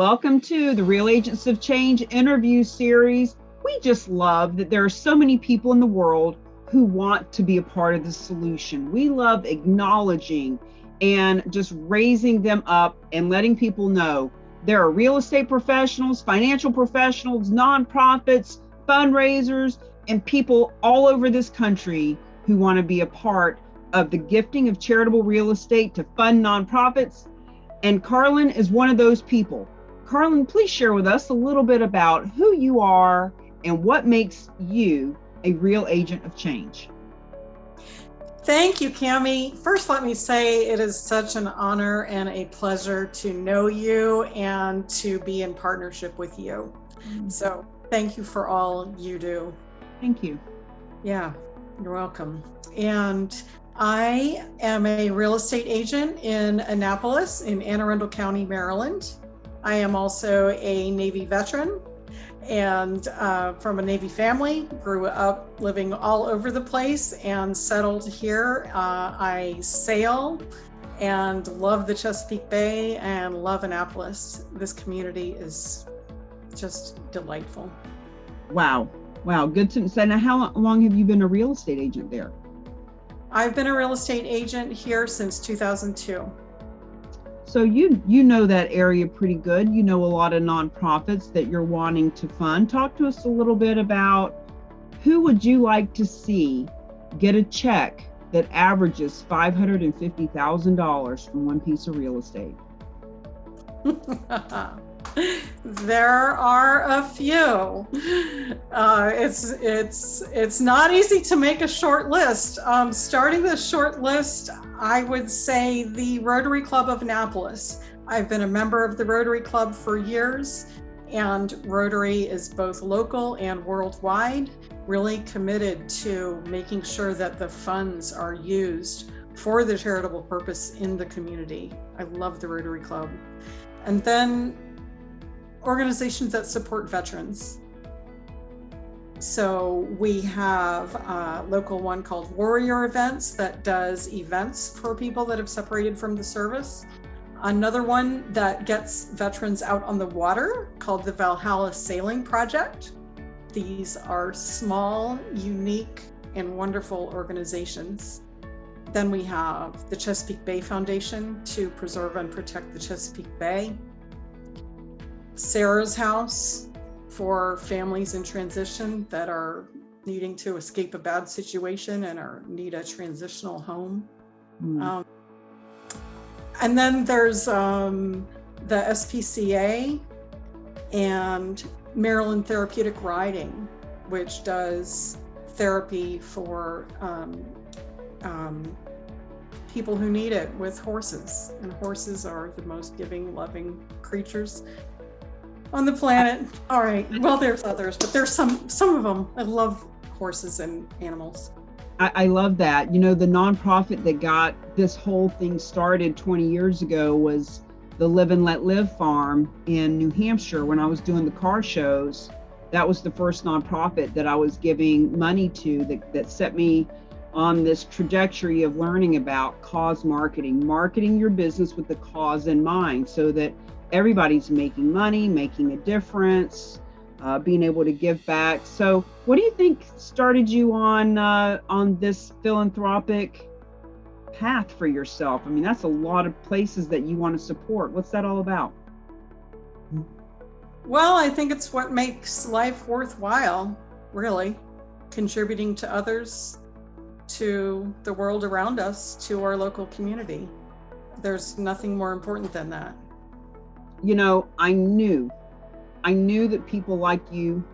Welcome to the Real Agents of Change interview series. We just love that there are so many people in the world who want to be a part of the solution. We love acknowledging and just raising them up and letting people know there are real estate professionals, financial professionals, nonprofits, fundraisers, and people all over this country who want to be a part of the gifting of charitable real estate to fund nonprofits. And Carlyn is one of those people. Carlyn, please share with us a little bit about who you are and what makes you a real agent of change. Thank you, Cami. First, let me say it is such an honor and a pleasure to know you and to be in partnership with you. So thank you for all you do. Thank you. Yeah, you're welcome. And I am a real estate agent in Annapolis in Anne Arundel County, Maryland. I am also a Navy veteran and from a Navy family, grew up living all over the place and settled here. I sail and love the Chesapeake Bay and love Annapolis. This community is just delightful. Wow, good to say. Now, how long have you been a real estate agent there? I've been a real estate agent here since 2002. So you know that area pretty good. You know a lot of nonprofits that you're wanting to fund. Talk to us a little bit about who would you like to see get a check that averages $550,000 from one piece of real estate? There are a few. It's not easy to make a short list. Starting the short list, I would say the Rotary Club of Annapolis. I've been a member of the Rotary Club for years, and Rotary is both local and worldwide, really committed to making sure that the funds are used for the charitable purpose in the community. I love the Rotary Club. And then organizations that support veterans. So we have a local one called Warrior Events that does events for people that have separated from the service. Another one that gets veterans out on the water called the Valhalla Sailing Project. These are small, unique, and wonderful organizations. Then we have the Chesapeake Bay Foundation to preserve and protect the Chesapeake Bay. Sarah's House for families in transition that are needing to escape a bad situation and need a transitional home. And then there's the SPCA and Maryland Therapeutic Riding, which does therapy for people who need it with horses. And horses are the most giving, loving creatures on the planet. All right, well, there's others, but there's some of them. I love horses and animals. I love that. You know, the nonprofit that got this whole thing started 20 years ago was the Live and Let Live farm in New Hampshire. When I was doing the car shows, that was the first nonprofit that I was giving money to that set me on this trajectory of learning about cause marketing your business with the cause in mind, so that everybody's making money, making a difference, being able to give back. So what do you think started you on this philanthropic path for yourself? I mean, that's a lot of places that you want to support. What's that all about? Well, I think it's what makes life worthwhile, really. Contributing to others, to the world around us, to our local community. There's nothing more important than that. You know, I knew that people like you,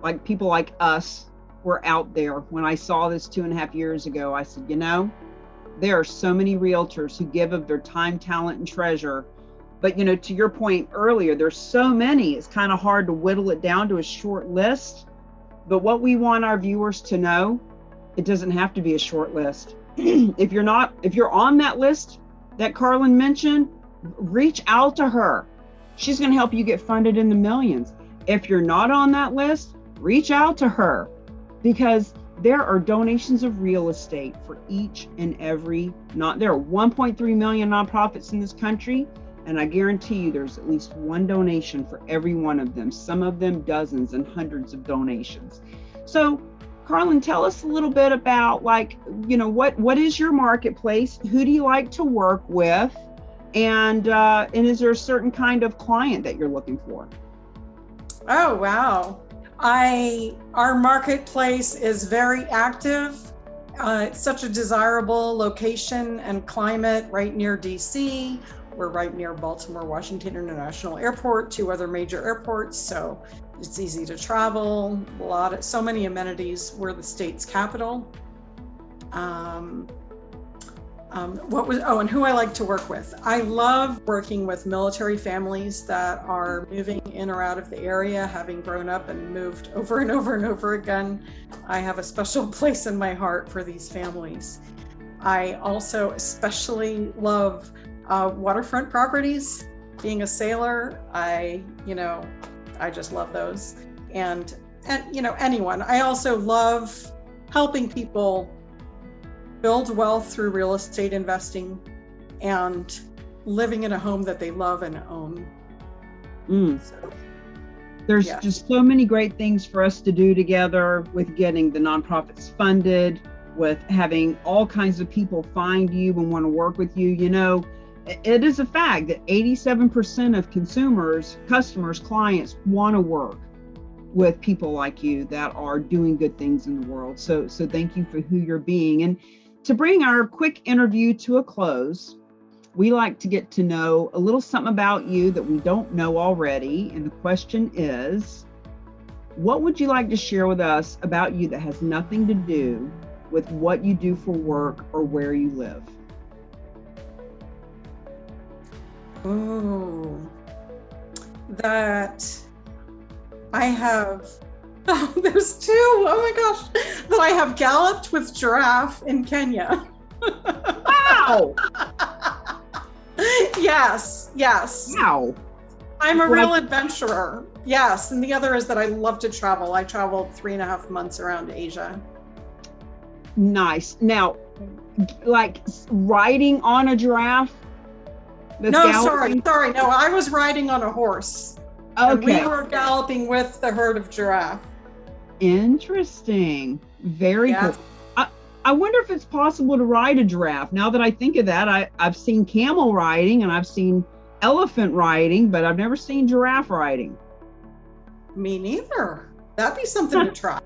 like people like us, were out there. When I saw this 2.5 years ago, I said, you know, there are so many realtors who give of their time, talent, and treasure. But, you know, to your point earlier, there's so many, it's kind of hard to whittle it down to a short list. But what we want our viewers to know, it doesn't have to be a short list. If you're on that list that Carlyn mentioned, reach out to her. She's going to help you get funded in the millions. If you're not on that list, reach out to her, because there are donations of real estate for each and every there are 1.3 million nonprofits in this country, And I guarantee you there's at least one donation for every one of them, some of them dozens and hundreds of donations. So Carlyn, tell us a little bit about, like, what is your marketplace? Who do you like to work with? And is there a certain kind of client that you're looking for? Oh, wow. Our marketplace is very active. It's such a desirable location and climate right near DC. We're right near Baltimore, Washington International Airport, 2 other major airports. So it's easy to travel, so many amenities. We're the state's capital. And who I like to work with. I love working with military families that are moving in or out of the area, having grown up and moved over and over and over again. I have a special place in my heart for these families. I also especially love waterfront properties. Being a sailor, I just love those. And anyone. I also love helping people build wealth through real estate investing and living in a home that they love and own. So, there's just so many great things for us to do together, with getting the nonprofits funded, with having all kinds of people find you and want to work with you. It is a fact that 87% of customers, clients want to work with people like you that are doing good things in the world. So thank you for who you're being. And to bring our quick interview to a close, we like to get to know a little something about you that we don't know already. And the question is, what would you like to share with us about you that has nothing to do with what you do for work or where you live? Oh, that I have, there's 2, oh my gosh, that I have galloped with giraffe in Kenya. Wow. Yes. Wow. I'm a real adventurer. Yes. And the other is that I love to travel. I traveled 3.5 months around Asia. Nice. Now, like riding on a giraffe? No, sorry. No, I was riding on a horse. Okay. And we were galloping with the herd of giraffe. Interesting. Very cool. I wonder if it's possible to ride a giraffe. Now that I think of that, I've seen camel riding and I've seen elephant riding, but I've never seen giraffe riding. Me neither. That'd be something to try.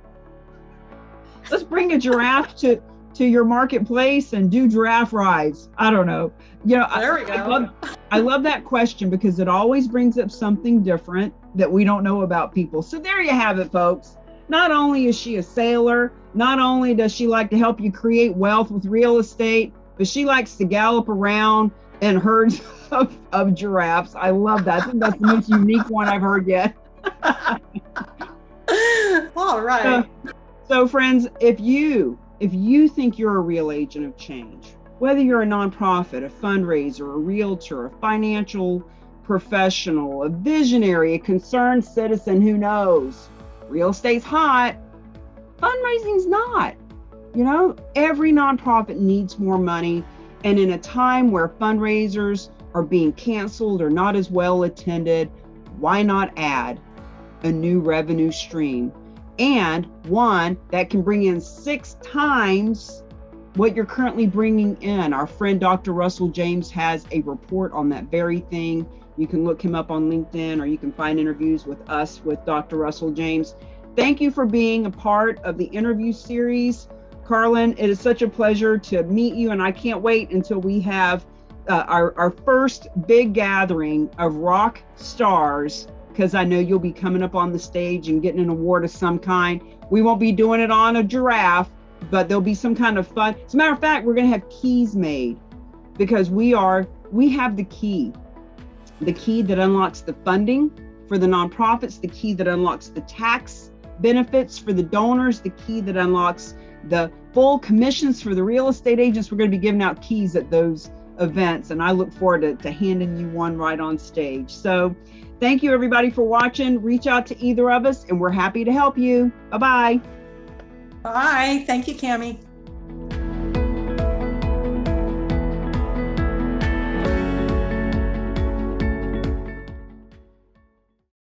Let's bring a giraffe to your marketplace and do giraffe rides. I don't know. There we go. I love that question because it always brings up something different that we don't know about people. So there you have it, folks. Not only is she a sailor, not only does she like to help you create wealth with real estate, but she likes to gallop around in herds of giraffes. I love that. I think that's the most unique one I've heard yet. All right. So friends, if you think you're a real agent of change, whether you're a nonprofit, a fundraiser, a realtor, a financial professional, a visionary, a concerned citizen, who knows? Real estate's hot, fundraising's not. Every nonprofit needs more money. And in a time where fundraisers are being canceled or not as well attended, why not add a new revenue stream? And one that can bring in 6 times what you're currently bringing in. Our friend Dr. Russell James has a report on that very thing. You can look him up on LinkedIn, or you can find interviews with us with Dr. Russell James. Thank you for being a part of the interview series. Carlyn, it is such a pleasure to meet you, and I can't wait until we have our first big gathering of rock stars, because I know you'll be coming up on the stage and getting an award of some kind. We won't be doing it on a giraffe, but there'll be some kind of fun. As a matter of fact, we're going to have keys made, because we have the key that unlocks the funding for the nonprofits, the key that unlocks the tax benefits for the donors, the key that unlocks the full commissions for the real estate agents. We're going to be giving out keys at those events, and I look forward to handing you one right on stage. So thank you everybody for watching. Reach out to either of us and we're happy to help you. Bye-bye. Bye. Thank you, Cammie.